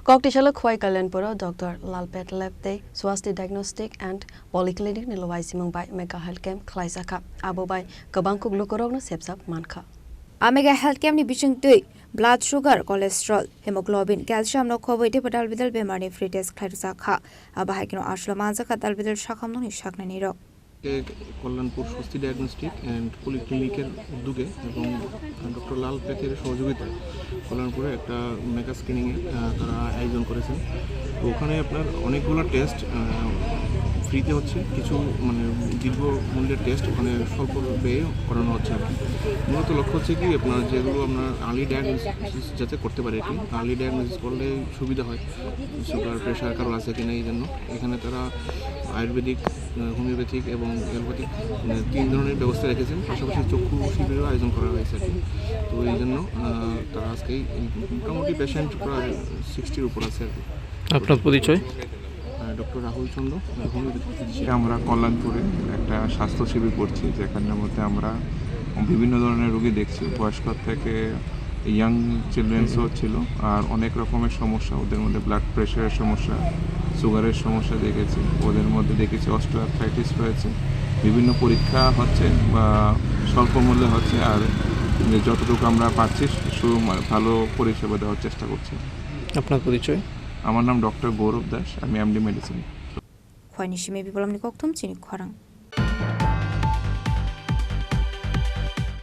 Koktishala Khwai Kalanpura, Dr. Lalpet Lepte, Swasti Diagnostic and Polyclinic Nilovaisi by Mega Health Camp Klaisaka, Abo by Kabangku Glukorogna Sepsap Manka. Mega Health Camp ni bising tui, blood sugar, cholesterol, hemoglobin, calcium no kovoite padal bidal bemani free test Klaisaka, Abahakino Ashlamanza Katal bidal Shakam no Shaknaniro. Kalyanpur স্বস্তি diagnostic and পলিক্লিনিকের উদ্যোগে এবং doctor লাল পেথের সহযোগিতায় কল্যাণপুরে একটা mega স্ক্রিনিংয়ে তারা আয়োজন করেছেন। তো ওখানে আপনার অনেকগুলো টেস্ট ফ্রিতে হচ্ছে, কিছু মানে দীর্ঘ মূল্যের টেস্ট ওখানে স্বল্প ব্যয়ে করানো হচ্ছে আর কি। মূলত লক্ষ্য হচ্ছে কি আপনার যেগুলো আপনার আর্লি ডায়াগনোসিস যাতে করতে পারে, আর কি আর্লি ডায়াগনোসিস করলে সুবিধা হয়, সুগার প্রেশার কারো আছে কিনা এই জন্য এখানে তারা আয়ুর্বেদিক, হোমিওপ্যাথিক এবং অ্যালোপ্যাথিক 3 ধরনের ব্যবস্থা রেখেছেন। পাশাপাশি চক্ষু শিবিরেরও আয়োজন করা হয়েছে আর কি। তো এই জন্য তারা আজকেই মোটামুটি পেশেন্ট প্রায় 60-র উপর আছে আর কি। আপনার পরিচয়? ডক্টর রাহুল চন্দ্র, হোমিওপ্যাথি। আমরা কল্যাণপুরে একটা স্বাস্থ্য শিবির করছি, যেখানের মধ্যে আমরা বিভিন্ন ধরনের রোগী দেখছি, বয়স্ক থেকে ইয়াং চিলড্রেন্সও ছিল, আর অনেক রকমের সমস্যা, ওদের মধ্যে ব্লাড প্রেশারের সমস্যা, সুগারের সমস্যা দেখেছি, ওদের মধ্যে দেখেছি অস্টিওআর্থ্রাইটিস রয়েছে। বিভিন্ন পরীক্ষা হচ্ছে বা স্বল্প মূল্যে হচ্ছে, আর যতটুকু আমরা পাচ্ছি ভালো পরিষেবা দেওয়ার চেষ্টা করছি। আপনার পরিচয়? আমার নাম ডক্টর গৌরব দাস, আমি MD medicine. Khwai ni shime bibolam ni koktum chini khwarang.